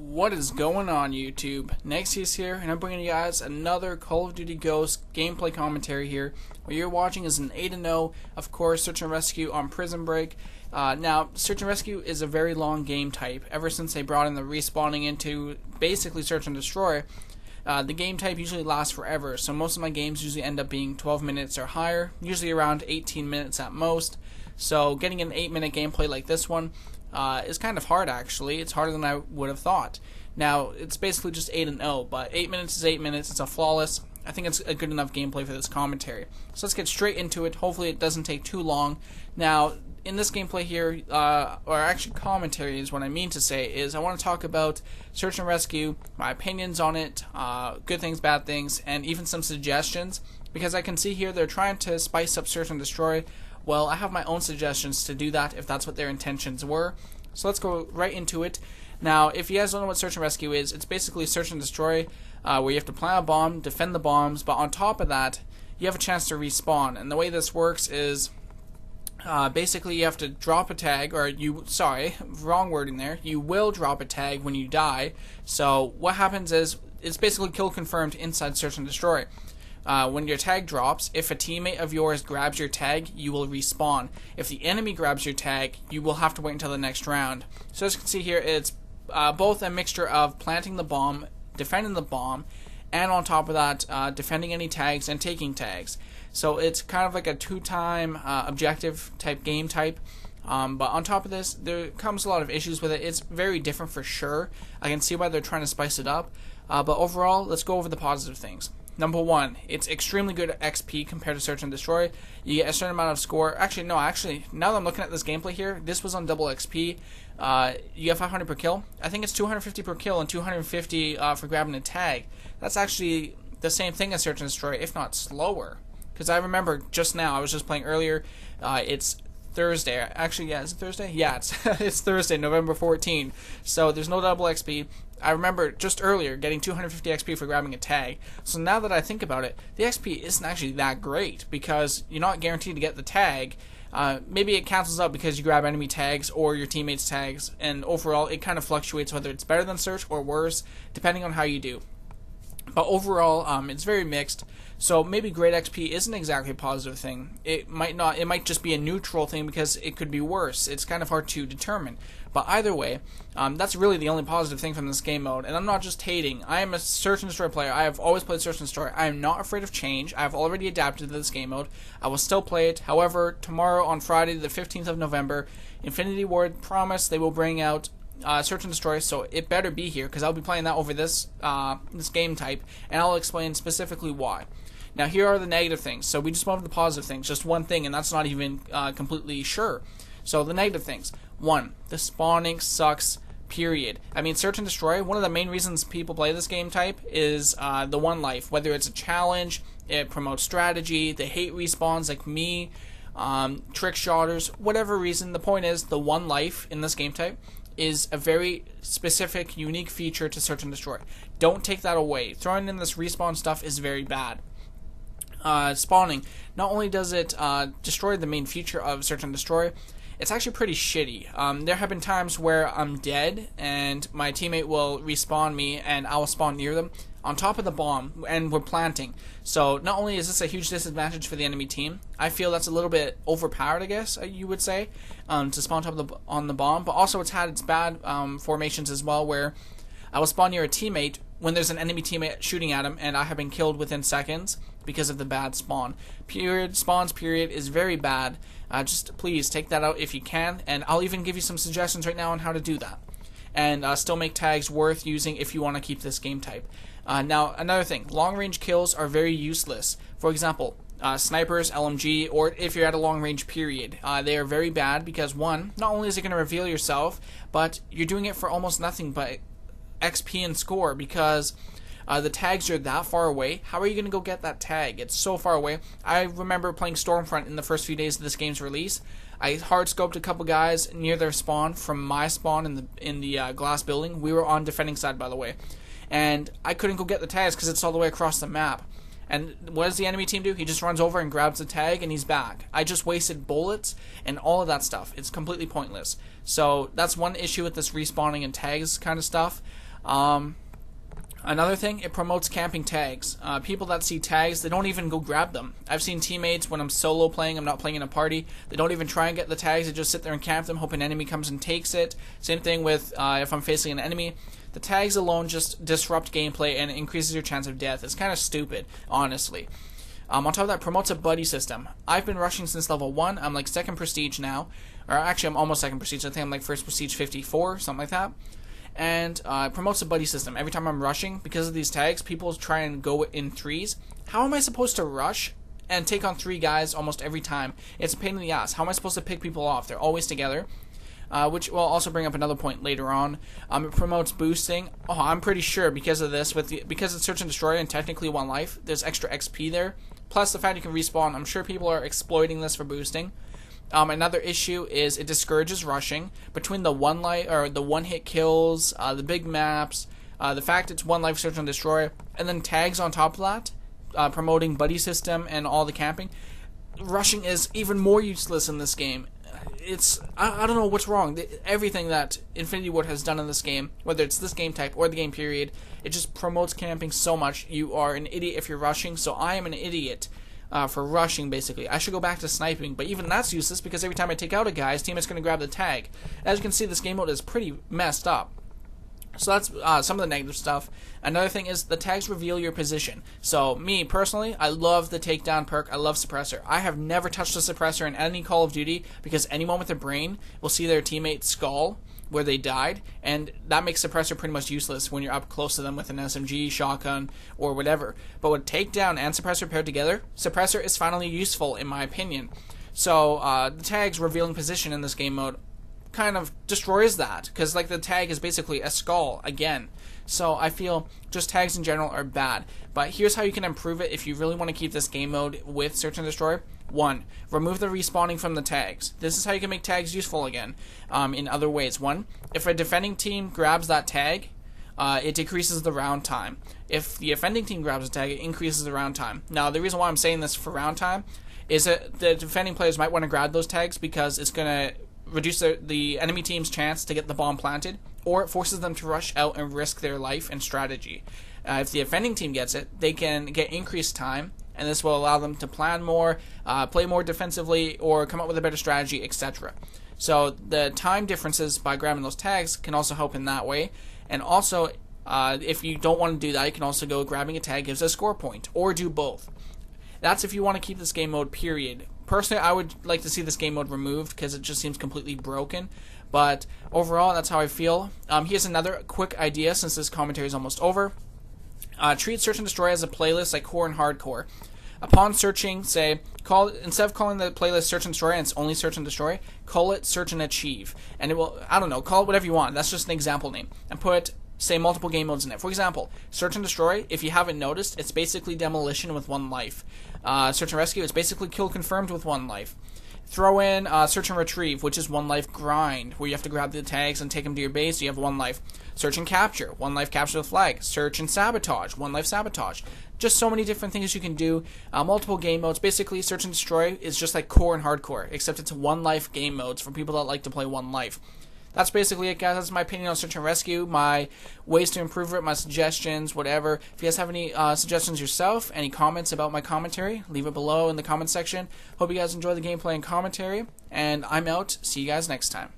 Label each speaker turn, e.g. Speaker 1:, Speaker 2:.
Speaker 1: What is going on, YouTube? Nexius here, and I'm bringing you guys another Call of Duty Ghosts gameplay commentary here. What you're watching is an 8-0, of course, Search and Rescue on Prison Break. Now, Search and Rescue is a very long game type. Ever since they brought in the respawning into basically Search and Destroy, the game type usually lasts forever, so most of my games usually end up being 12 minutes or higher, usually around 18 minutes at most. So getting an 8-minute gameplay like this one is kind of hard, actually. It's harder than I would have thought. Now, it's basically just 8-0, but 8 minutes is 8 minutes. It's a flawless. I think it's a good enough gameplay for this commentary. So let's get straight into it. Hopefully it doesn't take too long. Now, in this gameplay here, or actually commentary is what I mean to say, is I want to talk about Search and Rescue, my opinions on it, good things, bad things, and even some suggestions, because I can see here they're trying to spice up Search and Destroy. Well, I have my own suggestions to do that if that's what their intentions were. So let's go right into it. Now, if you guys don't know what Search and Rescue is, it's basically Search and Destroy, where you have to plant a bomb, defend the bombs, but on top of that, you have a chance to respawn. And the way this works is, basically you have to drop a tag, or wrong wording there, you will drop a tag when you die. So what happens is, it's basically kill confirmed inside Search and Destroy. When your tag drops, if a teammate of yours grabs your tag, you will respawn. If the enemy grabs your tag, you will have to wait until the next round. So as you can see here, it's both a mixture of planting the bomb, defending the bomb, and on top of that, defending any tags and taking tags. So it's kind of like a two-time objective type game type. But on top of this, there comes a lot of issues with it. It's very different for sure. I can see why they're trying to spice it up. But overall, let's go over the positive things. Number one, it's extremely good XP compared to Search and Destroy. You get a certain amount of score. Actually, now that I'm looking at this gameplay here, this was on double XP. You get 500 per kill. I think it's 250 per kill and 250 for grabbing a tag. That's actually the same thing as Search and Destroy, if not slower. Because I remember just now, I was just playing earlier, it's Thursday. Actually, yeah, is it Thursday? Yeah, it's Thursday, November 14. So there's no double XP. I remember just earlier getting 250 XP for grabbing a tag. So now that I think about it, the XP isn't actually that great because you're not guaranteed to get the tag. Maybe it cancels out because you grab enemy tags or your teammates' tags, and overall it kind of fluctuates whether it's better than Search or worse, depending on how you do. But overall, it's very mixed. So maybe great XP isn't exactly a positive thing. It might just be a neutral thing because it could be worse. It's kind of hard to determine. But either way, that's really the only positive thing from this game mode. And I'm not just hating. I am a Search and Destroy player. I have always played Search and Destroy. I am not afraid of change. I have already adapted to this game mode. I will still play it. However, tomorrow on Friday, the 15th of November, Infinity Ward promised they will bring out Search and Destroy, so it better be here because I'll be playing that over this game type, and I'll explain specifically why. Now, here are the negative things. So we just went over the positive things, just one thing, and that's not even completely sure. So the negative things. 1, the spawning sucks, period. I mean, Search and Destroy, one of the main reasons people play this game type is the one life. Whether it's a challenge, it promotes strategy, they hate respawns like me, trick shotters, whatever reason. The point is, the one life in this game type is a very specific, unique feature to Search and Destroy. Don't take that away. Throwing in this respawn stuff is very bad. Spawning, not only does it destroy the main feature of Search and Destroy, it's actually pretty shitty. There have been times where I'm dead and my teammate will respawn me and I will spawn near them on top of the bomb, and we're planting. So not only is this a huge disadvantage for the enemy team, I feel that's a little bit overpowered, I guess you would say, to spawn on the bomb, but also it's had its bad formations as well, where I will spawn near a teammate when there's an enemy teammate shooting at him and I have been killed within seconds because of the bad spawn. Spawns period is very bad. Just please take that out if you can, and I'll even give you some suggestions right now on how to do that. And still make tags worth using if you want to keep this game type. Now, another thing, long-range kills are very useless. For example, snipers, LMG, or if you're at a long-range period, they are very bad because, one, not only is it going to reveal yourself, but you're doing it for almost nothing but XP and score because the tags are that far away. How are you going to go get that tag? It's so far away. I remember playing Stormfront in the first few days of this game's release. I hard-scoped a couple guys near their spawn from my spawn in the glass building. We were on defending side, by the way. And I couldn't go get the tags because it's all the way across the map. And what does the enemy team do? He just runs over and grabs the tag and he's back. I just wasted bullets and all of that stuff. It's completely pointless. So that's one issue with this respawning and tags kind of stuff. Another thing, it promotes camping tags. People that see tags, they don't even go grab them. I've seen teammates, when I'm solo playing, I'm not playing in a party, they don't even try and get the tags, they just sit there and camp them, hoping an enemy comes and takes it. Same thing with if I'm facing an enemy. The tags alone just disrupt gameplay and increases your chance of death. It's kind of stupid, honestly. On top of that, promotes a buddy system. I've been rushing since level 1. I'm like 2nd prestige now. Or actually, I'm almost 2nd prestige. I think I'm like 1st prestige 54, something like that. And it promotes a buddy system. Every time I'm rushing, because of these tags, people try and go in threes. How am I supposed to rush and take on 3 guys almost every time? It's a pain in the ass. How am I supposed to pick people off? They're always together. Which will also bring up another point later on. It promotes boosting. Oh, I'm pretty sure because of this, because it's Search and Destroy and technically 1 life, there's extra XP there. Plus the fact you can respawn. I'm sure people are exploiting this for boosting. Another issue is it discourages rushing between the 1-hit kills, the big maps, the fact it's 1 life Search and Destroy, and then tags on top of that, promoting buddy system and all the camping. Rushing is even more useless in this game. I don't know what's wrong. Everything that Infinity Ward has done in this game, whether it's this game type or the game period, it just promotes camping so much. You are an idiot if you're rushing, so I am an idiot for rushing, basically. I should go back to sniping, but even that's useless because every time I take out a guy, his teammate's going to grab the tag. As you can see, this game mode is pretty messed up. So that's some of the negative stuff. Another thing is the tags reveal your position. So me, personally, I love the takedown perk. I love suppressor. I have never touched a suppressor in any Call of Duty because anyone with a brain will see their teammate's skull where they died, and that makes suppressor pretty much useless when you're up close to them with an SMG, shotgun, or whatever. But with takedown and suppressor paired together, suppressor is finally useful in my opinion. So the tags revealing position in this game mode kind of destroys that, because like the tag is basically a skull again. So I feel just tags in general are bad. But here's how you can improve it if you really want to keep this game mode with Search and Destroy. 1. Remove the respawning from the tags. This is how you can make tags useful again in other ways. 1. If a defending team grabs that tag, it decreases the round time. If the offending team grabs the tag, it increases the round time. Now, the reason why I'm saying this for round time is that the defending players might want to grab those tags because it's going to reduce the enemy team's chance to get the bomb planted, or it forces them to rush out and risk their life and strategy. If the offending team gets it, they can get increased time, and this will allow them to plan more, play more defensively, or come up with a better strategy, etc. So the time differences by grabbing those tags can also help in that way. And also, if you don't want to do that, you can also go grabbing a tag gives a score point, or do both. That's if you want to keep this game mode, period. Personally, I would like to see this game mode removed because it just seems completely broken. But overall, that's how I feel. Here's another quick idea since this commentary is almost over. Treat Search and Destroy as a playlist like Core and Hardcore. Upon searching, say, instead of calling the playlist Search and Destroy and it's only Search and Destroy, call it Search and Achieve. And it will, I don't know, call it whatever you want. That's just an example name. And put, say, multiple game modes in it. For example, Search and Destroy, if you haven't noticed, it's basically demolition with 1 life. Search and Rescue, it's basically kill confirmed with 1 life. Throw in Search and Retrieve, which is 1 life grind, where you have to grab the tags and take them to your base, so you have 1 life. Search and Capture, 1 life capture the flag. Search and Sabotage, 1 life sabotage. Just so many different things you can do. Multiple game modes. Basically, Search and Destroy is just like Core and Hardcore, except it's 1 life game modes for people that like to play 1 life. That's basically it, guys. That's my opinion on Search and Rescue, my ways to improve it, my suggestions, whatever. If you guys have any suggestions yourself, any comments about my commentary, leave it below in the comment section. Hope you guys enjoy the gameplay and commentary, and I'm out. See you guys next time.